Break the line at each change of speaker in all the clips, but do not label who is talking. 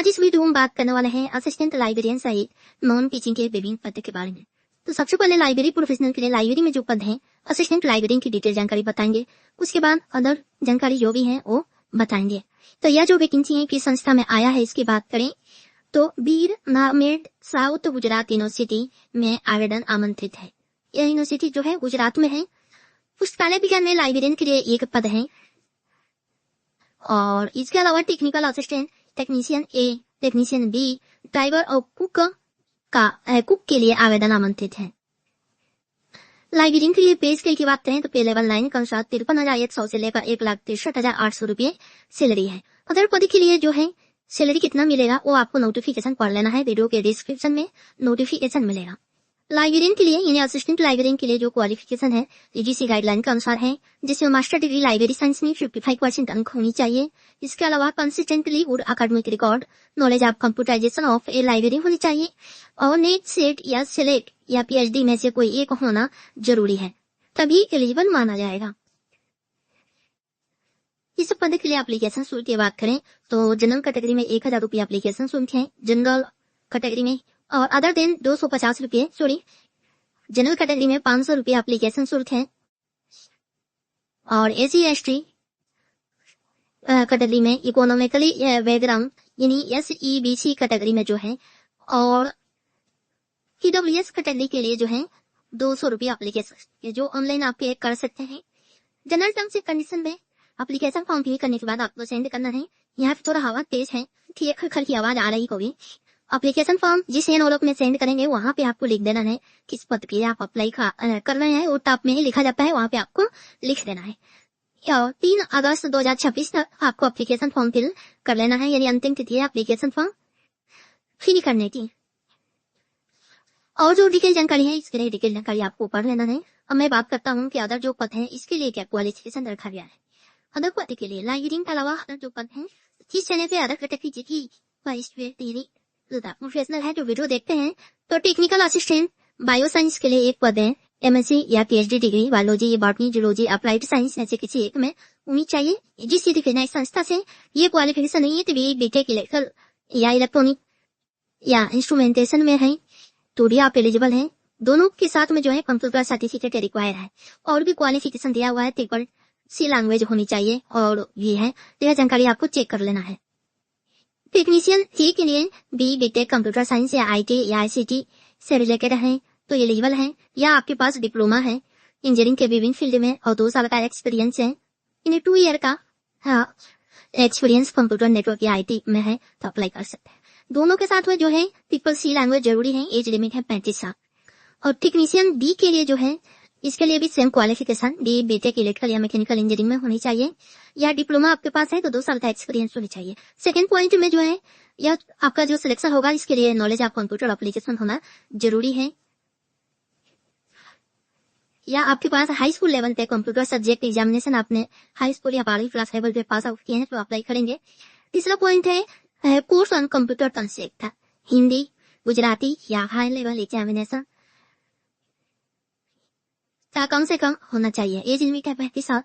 इस वीडियो में बात करने वाले हैं असिस्टेंट लाइब्रेरियन सहित नॉन टीचिंग के विभिन्न पद के बारे में। तो सबसे पहले लाइब्रेरी प्रोफेशनल के लिए लाइब्रेरी में जो पद हैं असिस्टेंट लाइब्रेरियन की डिटेल जानकारी बताएंगे। उसके बाद अदर जानकारी जो भी है वो बताएंगे। तो यह जो वैकेंसी है किस संस्था में आया है इसकी बात करें तो बीर नामेड साउथ गुजरात यूनिवर्सिटी में आवेदन आमंत्रित है। यह यूनिवर्सिटी जो है गुजरात में है। पुस्तकालय विज्ञान में लाइब्रेरियन के लिए एक पद है और इसके अलावा technical assistant, technician A, technician B, driver और कुक के लिए आवेदन आमंत्रित है। लाइब्रेरियन के लिए पे स्केल की बात करें तो पे लेवल 9 के अनुसार 53,100 से लेकर 1,63,800 रुपये सैलरी है। अदर पद के लिए जो है सैलरी कितना मिलेगा वो आपको नोटिफिकेशन पढ़ लेना है। वीडियो के डिस्क्रिप्शन में नोटिफिकेशन मिलेगा। लाइब्रेरियन के लिए यानी असिस्टेंट लाइब्रेरियन के लिए जो क्वालिफिकेशन है यूजीसी गाइडलाइन के अनुसार है, जिसमें मास्टर डिग्री लाइब्रेरी साइंस में 55% अंक होनी चाहिए। इसके अलावा consistently good academic record, knowledge of computerisation of a library होनी चाहिए और नेट, सेट या सेलेक्ट या पीएचडी में से कोई एक होना जरूरी है, तभी एलिजिबल माना जाएगा। इस पद के लिए एप्लीकेशन शुल्क की बात करें तो जनरल कैटेगरी में 1,000 रुपये एप्लीकेशन शुल्क है। जनरल कैटेगरी में और अदर देन 250 रुपये, जनरल कैटेगरी में 500 रुपये एप्लीकेशन शुल्क है और एसी एसटी कैटेगरी में इकोनॉमिकली बैकग्राउंड यानी एसईबीसी कैटेगरी में जो है और ईडब्ल्यूएस कैटेगरी के लिए जो है 200 रुपये एप्लीकेशन जो ऑनलाइन आप पे कर सकते हैं। जनरल टर्म्स एंड कंडीशन में एप्लीकेशन फॉर्म फिल करने के बाद आपको सेंड करना है। यहाँ पे थोड़ा हवा तेज है, ठीक खर की आवाज आ रही होगी। एप्लीकेशन फॉर्म जिस एनवलप में सेंड करेंगे वहाँ पे आपको लिख देना है किस पद पे आप अप्लाई कर रहे हैं। वो टॉप में ही लिखा जाता है, वहाँ पे आपको लिख देना है। 3 अगस्त 2026 तक आपको एप्लीकेशन फॉर्म फिल कर लेना है, यानी अंतिम तिथि है एप्लीकेशन फॉर्म फिल करने की। और जो डिटेल जानकारी है इसके लिए डिटेल जानकारी आपको पढ़ लेना है। अब मैं बात करता हूँ कि अदर जो पद है इसके लिए क्या क्वालिफिकेशन रखा गया है। अदर पद के लिए लाइब्रेरियन के अलावा अदर जो पद है इस चैनल पे अदर कैटेगरी प्रोफेशनल है जो वीडियो देखते हैं। तो टेक्निकल असिस्टेंट बायो साइंस के लिए एक पद है। एमएससी या PhD degree biology, botany, zoology, applied science ऐसे किसी एक में होनी चाहिए। जिस रिकॉग्नाइज्ड संस्था से ये क्वालिफिकेशन नहीं है तो बीटेक इलेक्ट्रिकल या इलेक्ट्रॉनिक या इंस्ट्रूमेंटेशन में है तो भी आप एलिजिबल हैं। दोनों के साथ में जो है कंप्यूटर सर्टिफिकेट रिक्वायर है और भी क्वालिफिकेशन दिया हुआ है। ट्रिपल सी लैंग्वेज होनी चाहिए और ये है, यह जानकारी आपको चेक कर लेना है। टेक्नीशियन सी के लिए बीटेक कंप्यूटर साइंस या आईटी या आईसीटी से रिलेटेड है तो एलिजिबल है, या आपके पास डिप्लोमा है इंजीनियरिंग के विभिन्न फील्ड में और 2 साल का एक्सपीरियंस है, इन 2 ईयर का एक्सपीरियंस कंप्यूटर नेटवर्क या आईटी में है तो अप्लाई कर सकते हैं। दोनों के साथ में जो है ट्रिपल सी लैंग्वेज जरूरी है। एज लिमिट है 35 साल। और टेक्नीशियन डी के लिए जो है इसके लिए भी सेम क्वालिफिकेशन बीटेक इलेक्ट्रिकल या मैकेनिकल इंजीनियरिंग में होनी चाहिए, या डिप्लोमा आपके पास है तो 2 साल का एक्सपीरियंस होनी चाहिए। सेकंड पॉइंट में जो है या आपका जो सिलेक्शन होगा इसके लिए नॉलेज ऑफ कंप्यूटर एप्लीकेशन होना जरूरी है, या आपके पास हाई स्कूल लेवल पे कंप्यूटर सब्जेक्ट एग्जामिनेशन आपने हाई स्कूल या 12वीं क्लास लेवल पे पास आउट किए हैं तो अप्लाई करेंगे। तीसरा पॉइंट है course on computer concept, Hindi, Gujarati या हाई लेवल एग्जामिनेशन कम से कम होना चाहिए। एज लिमिट है 35 साल।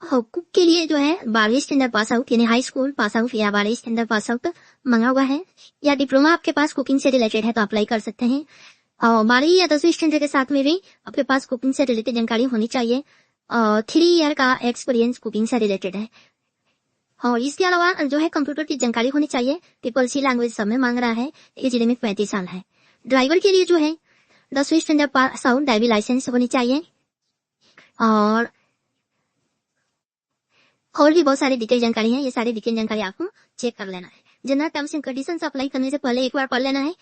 कुक के लिए जो है 12वीं स्टैंडर्ड पास आउट यानी हाई स्कूल पास आउट या 12वीं स्टैंडर्ड पास आउट मंगा हुआ है, या डिप्लोमा आपके पास कुकिंग से रिलेटेड है तो अप्लाई कर सकते हैं। और 12वीं या 10वीं स्टैंडर्ड के साथ में भी आपके पास कुकिंग से रिलेटेड जानकारी होनी चाहिए और 3 ईयर का एक्सपीरियंस कुकिंग से रिलेटेड है। और इसके अलावा जो है कंप्यूटर की जानकारी होनी चाहिए। ट्रिपल सी लैंग्वेज सब में मांग रहा है। एज लिमिट 35 साल है। ड्राइवर के लिए जो है 10वीं standard pass out, driving licence होनी चाहिए और भी बहुत सारी डिटेल जानकारी है। ये सारी डिटेल जानकारी आपको चेक कर लेना है। General terms and conditions apply करने से पहले एक बार पढ़ लेना है